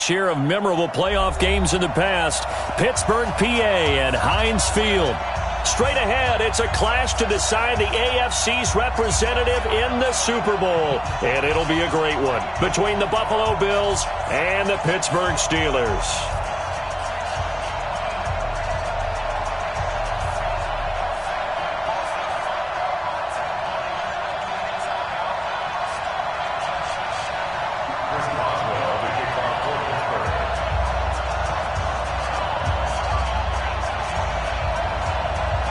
Share of memorable playoff games in the past. Pittsburgh, PA at Heinz Field. Straight ahead, it's a clash to decide the AFC's representative in the Super Bowl. And it'll be a great one between the Buffalo Bills and the Pittsburgh Steelers.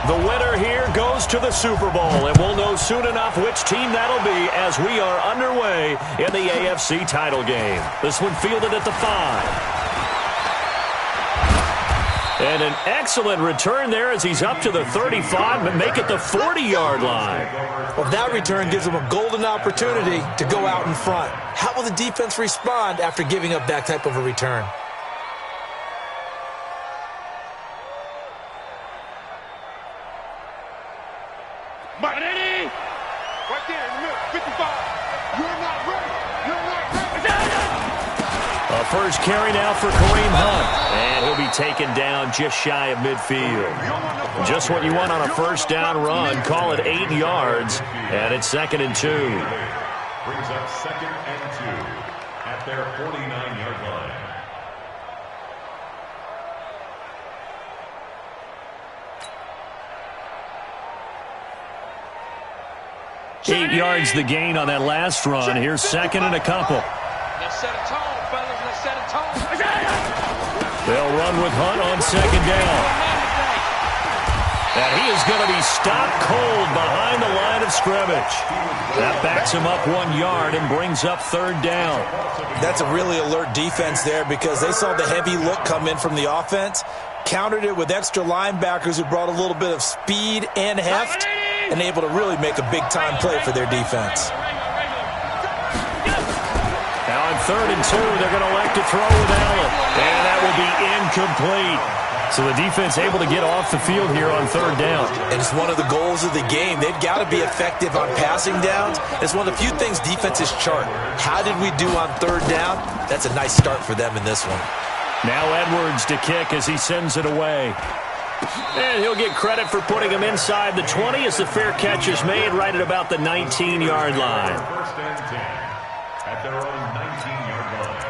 The winner here goes to the Super Bowl, and we'll know soon enough which team that'll be as we are underway in the AFC title game. This one fielded at the 5. And an excellent return there as he's up to the 35 and make it the 40-yard line. Well, that return gives him a golden opportunity to go out in front. How will the defense respond after giving up that type of a return? First carry now for Kareem Hunt, and he'll be taken down just shy of midfield. Just what you want on a first down run. Call it 8 yards, and it's 2nd and 2. Brings up 2nd and 2 at their 49-yard line. 8 yards the gain on that last run. Here's 2nd and a couple. Let's set a tone, fellas. Let's set a tone. They'll run with Hunt on 2nd down. And he is going to be stopped cold behind the line of scrimmage. That backs him up 1 yard and brings up 3rd down. That's a really alert defense there because they saw the heavy look come in from the offense, countered it with extra linebackers who brought a little bit of speed and heft, and able to really make a big-time play for their defense. Now on 3rd and 2, they're going to elect to throw with Allen. And that will be incomplete. So the defense able to get off the field here on 3rd down. And it's one of the goals of the game. They've got to be effective on passing downs. It's one of the few things defenses chart. How did we do on 3rd down? That's a nice start for them in this one. Now Edwards to kick as he sends it away. And he'll get credit for putting him inside the 20 as the fair catch is made right at about the 19-yard line. 1st and 10 at their own 19-yard line.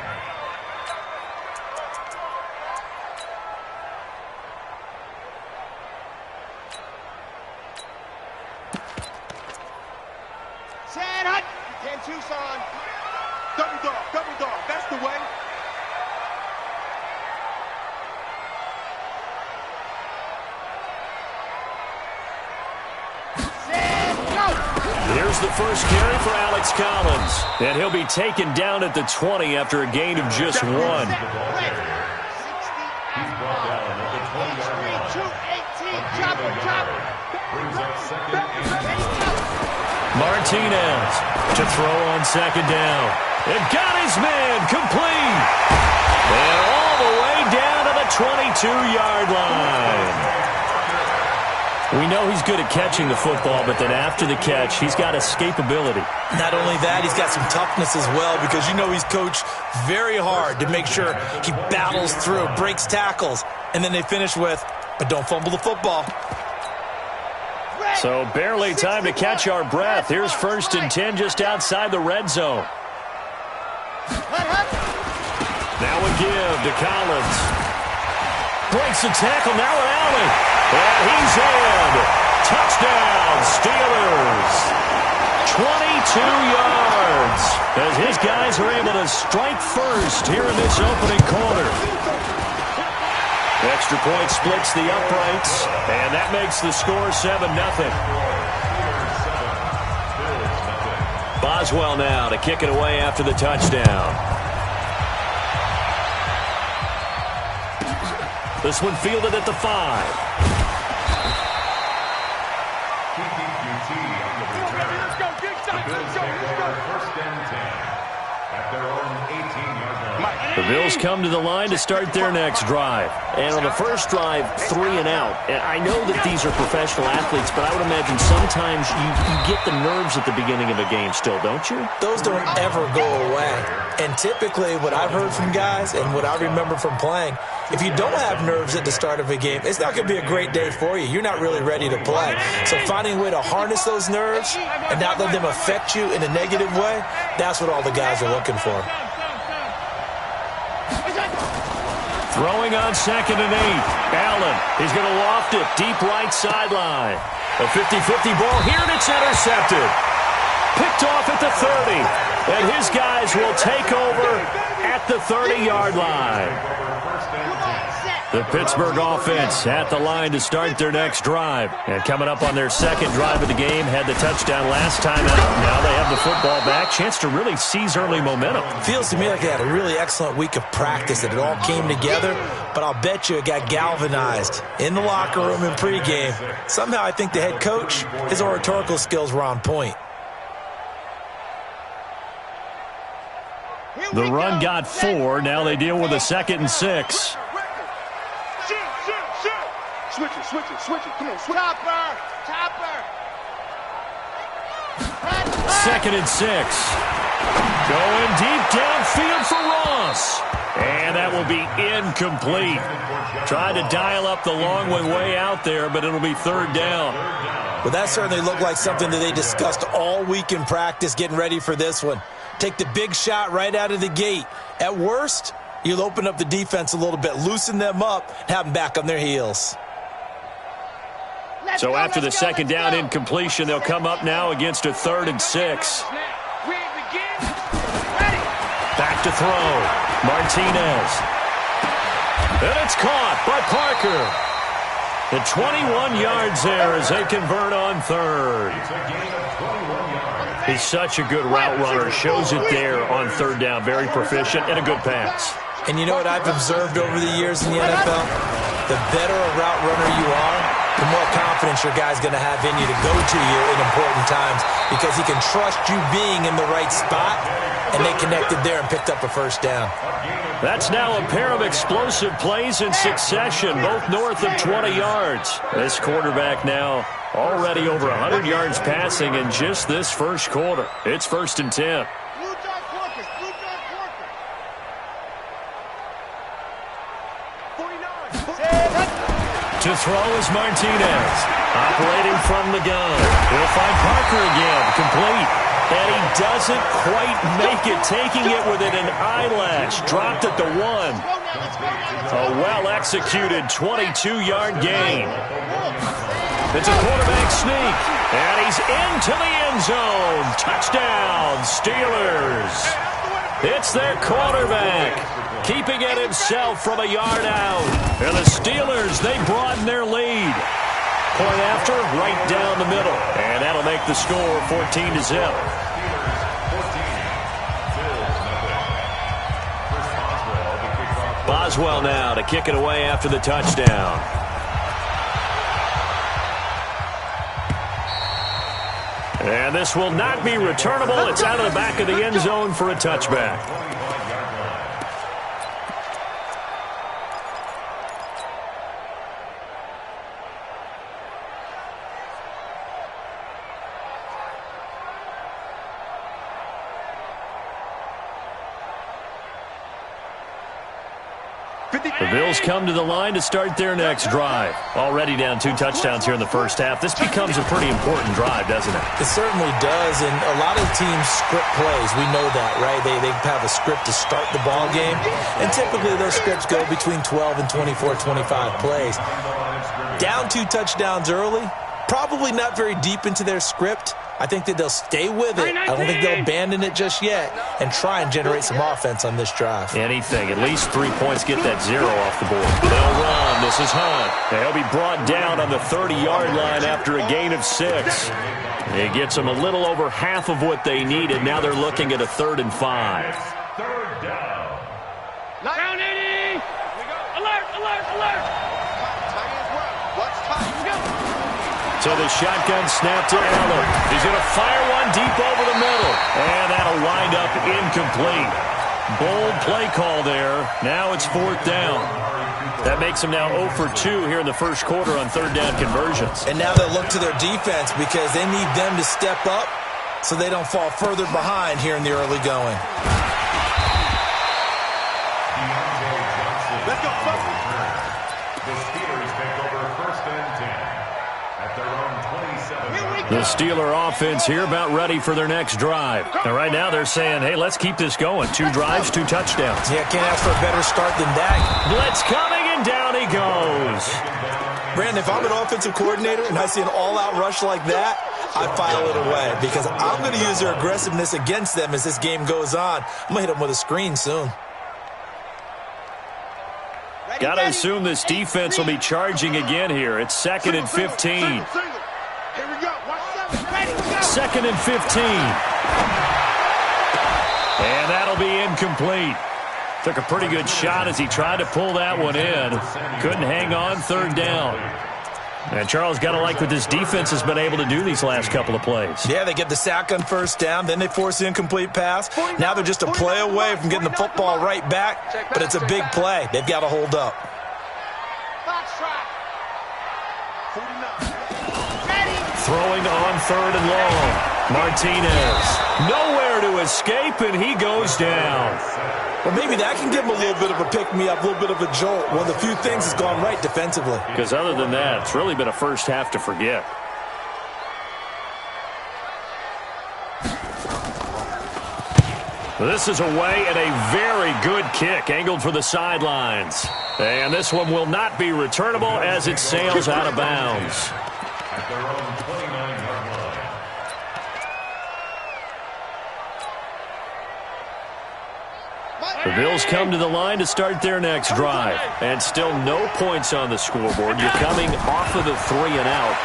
Sad hut. 10 Tucson. Double dog. That's the way. Here's the first carry for Alex Collins. And he'll be taken down at the 20 after a gain of just 1. He's brought down at the 20-yard line. Brings up 2nd and 2. Martinez to throw on 2nd down. And got his man complete. And all the way down to the 22-yard line. We know he's good at catching the football, but then after the catch, he's got escapability. Not only that, he's got some toughness as well because you know he's coached very hard to make sure he battles through, breaks tackles, and then they finish with, but don't fumble the football. So barely time to catch our breath. Here's 1st and 10 just outside the red zone. Now a give to Collins. Breaks the tackle, now an alley. And he's in. Touchdown, Steelers. 22 yards. As his guys are able to strike first here in this opening quarter. Extra point splits the uprights, and that makes the score 7-0. Boswell now to kick it away after the touchdown. This one fielded at the 5. The Bills come to the line to start their next drive. And on the first drive, 3 and out. And I know that these are professional athletes, but I would imagine sometimes you get the nerves at the beginning of a game still, don't you? Those don't ever go away. And typically what I've heard from guys and what I remember from playing, if you don't have nerves at the start of a game, it's not going to be a great day for you. You're not really ready to play. So finding a way to harness those nerves and not let them affect you in a negative way, that's what all the guys are looking for. Throwing on 2nd and 8. Allen, he's going to loft it deep right sideline. A 50-50 ball here, and it's intercepted. Picked off at the 30. And his guys will take over at the 30-yard line. The Pittsburgh offense at the line to start their next drive. And coming up on their second drive of the game, had the touchdown last time out. Now they have the football back. Chance to really seize early momentum. Feels to me like they had a really excellent week of practice, that it all came together. But I'll bet you it got galvanized in the locker room in pregame. Somehow I think the head coach, his oratorical skills were on point. The run got 4. Now they deal with a 2nd and 6. Switch it. Come on, switch. Chopper. 2nd and 6. Going deep downfield for Ross. And that will be incomplete. Tried to dial up the long one way out there, but it'll be 3rd down. Well, that certainly looked like something that they discussed all week in practice, getting ready for this one. Take the big shot right out of the gate. At worst, you'll open up the defense a little bit, loosen them up, and have them back on their heels. So after the 2nd down incompletion, they'll come up now against a 3rd and 6. Back to throw. Martinez. And it's caught by Parker. The 21 yards there as they convert on 3rd. He's such a good route runner. Shows it there on 3rd down. Very proficient and a good pass. And you know what I've observed over the years in the NFL? The better a route runner you are, the more confidence your guy's going to have in you to go to you in important times, because he can trust you being in the right spot, and they connected there and picked up a 1st down. That's now a pair of explosive plays in succession, both north of 20 yards. This quarterback now already over 100 yards passing in just this first quarter. It's 1st and 10. To throw is Martinez. Operating from the gun. He'll find Parker again. Complete. And he doesn't quite make it. Taking it within an eyelash. Dropped at the 1. A well-executed 22-yard gain. It's a quarterback sneak. And he's into the end zone. Touchdown, Steelers. It's their quarterback, keeping it himself from a yard out. And the Steelers, they broaden their lead. Point after, right down the middle. And that'll make the score 14-0. Boswell now to kick it away after the touchdown. And this will not be returnable. It's out of the back of the end zone for a touchback. The Bills come to the line to start their next drive. Already down 2 touchdowns here in the first half. This becomes a pretty important drive, doesn't it? It certainly does, and a lot of teams script plays. We know that, right? They have a script to start the ball game, and typically those scripts go between 12 and 24, 25 plays. Down 2 touchdowns early, probably not very deep into their script. I think that they'll stay with it. I don't think they'll abandon it just yet and try and generate some offense on this drive. Anything. At least 3 points, get that 0 off the board. They'll run. This is Hunt. He'll be brought down on the 30-yard line after a gain of 6. It gets them a little over half of what they needed. Now they're looking at a 3rd and 5. 3rd down. Round 80. Alert, alert, alert. So the shotgun snap to Allen. He's going to fire one deep over the middle. And that'll wind up incomplete. Bold play call there. Now it's 4th down. That makes them now 0 for 2 here in the first quarter on 3rd down conversions. And now they'll look to their defense because they need them to step up so they don't fall further behind here in the early going. Let's go. The Steelers take over 1st and 10 at their own 27. The Steeler offense here about ready for their next drive. And right now they're saying, hey, let's keep this going. 2 drives, 2 touchdowns. Yeah, can't ask for a better start than that. Blitz coming, and down he goes. Brandon, if I'm an offensive coordinator and I see an all-out rush like that, I file it away because I'm going to use their aggressiveness against them as this game goes on. I'm going to hit them with a screen soon. Got to assume this defense will be charging again here. It's 2nd and 15. Here we go. 2nd and 15. And that'll be incomplete. Took a pretty good shot as he tried to pull that one in. Couldn't hang on, 3rd down. And Charles, got to like what this defense has been able to do these last couple of plays. Yeah, they get the sack on 1st down, then they force the incomplete pass. Now they're just a play away from getting the football right back, but it's a big play. They've got to hold up. Throwing on 3rd and long. Martinez. Nowhere to escape, and he goes down. Well, maybe that can give him a little bit of a pick-me-up, a little bit of a jolt. One of the few things has gone right defensively. Because other than that, it's really been a first half to forget. This is away and a very good kick, angled for the sidelines. And this one will not be returnable as it sails out of bounds. At their own 29-yard line. The Bills come to the line to start their next drive. And still no points on the scoreboard. You're coming off of the 3 and out.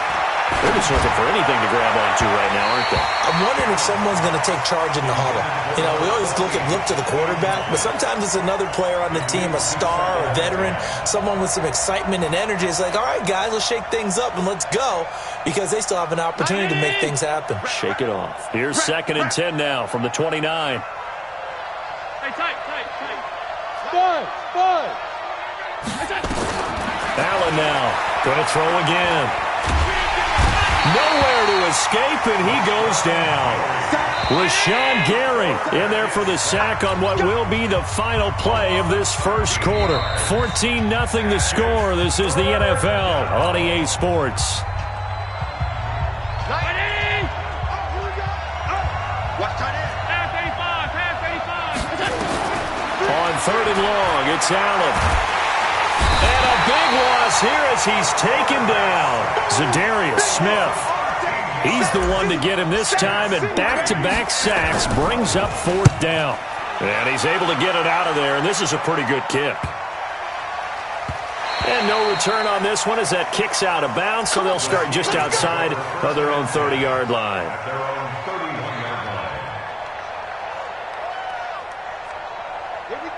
They're just looking for anything to grab onto right now, aren't they? I'm wondering if someone's going to take charge in the huddle. You know, we always look to the quarterback, but sometimes it's another player on the team, a star, a veteran, someone with some excitement and energy. It's like, all right, guys, let's shake things up and let's go, because they still have an opportunity to make things happen. Shake it off. Here's 2nd and 10 now from the 29. Hey, tight. Spud. Allen now going to throw again. Nowhere to escape, and he goes down. Rashawn Gary in there for the sack on what will be the final play of this first quarter. 14-0 the score. This is the NFL on EA Sports. On 3rd and long, it's Allen. And a big loss here as he's taken down. Zadarius Smith. He's the one to get him this time, and back-to-back sacks brings up 4th down. And he's able to get it out of there, and this is a pretty good kick. And no return on this one as that kicks out of bounds, so they'll start just outside of their own 30-yard line. At their own 31-yard line.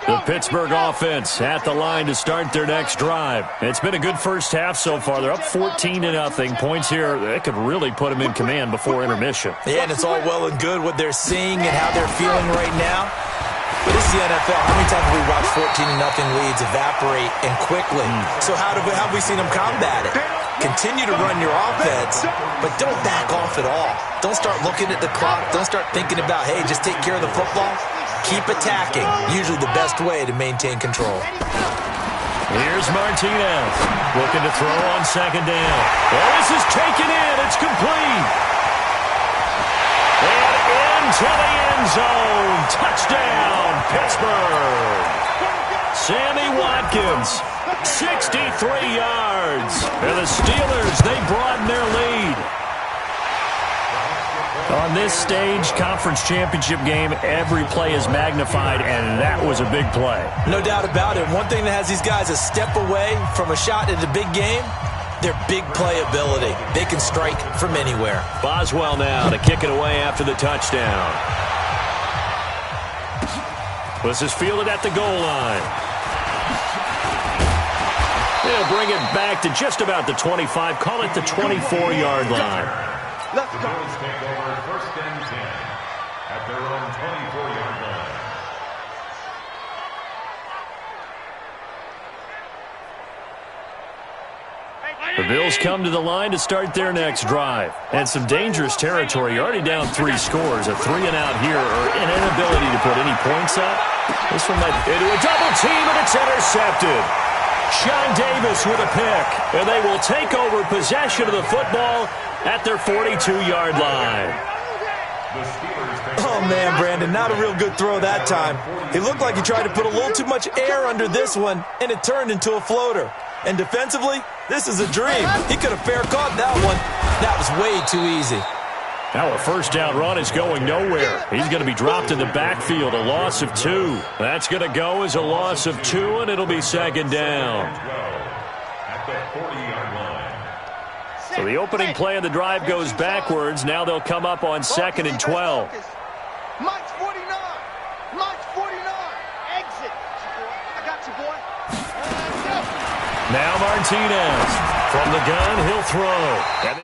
The Pittsburgh offense at the line to start their next drive. It's been a good first half so far. They're up 14-0. Points here, they could really put them in command before intermission. Yeah, and it's all well and good what they're seeing and how they're feeling right now. But this is the NFL. How many times have we watched 14-0 leads evaporate and quickly? So how have we seen them combat it? Continue to run your offense, but don't back off at all. Don't start looking at the clock. Don't start thinking about, hey, just take care of the football. Keep attacking. Usually the best way to maintain control. Here's Martinez looking to throw on 2nd down. Well, this is taken in. It's complete. And into the end zone. Touchdown, Pittsburgh. Sammy Watkins, 63 yards. And the Steelers, they broaden their lead. On this stage, conference championship game, every play is magnified, and that was a big play. No doubt about it. One thing that has these guys a step away from a shot at the big game, their big play ability. They can strike from anywhere. Boswell now to kick it away after the touchdown. This is fielded at the goal line. They'll bring it back to just about the 25, call it the 24-yard line. The Bills take over 1st and 10 at their own 24-yard line. The Bills come to the line to start their next drive. And some dangerous territory. You're already down 3 scores. A 3-and-out here or an inability to put any points up. This one might into a double team, and it's intercepted. Sean Davis with a pick. And they will take over possession of the football at their 42-yard line. Oh, man, Brandon, not a real good throw that time. It looked like he tried to put a little too much air under this one, and it turned into a floater. And defensively, this is a dream. He could have fair caught that one. That was way too easy. Now a first down run is going nowhere. He's going to be dropped in the backfield, a loss of 2. That's going to go as a loss of 2, and it'll be second down. So the opening play of the drive goes backwards. Now they'll come up on 2nd and 12. Mike's 49. Mike's 49. Exit. I got you, boy. Now Martinez. From the gun, he'll throw.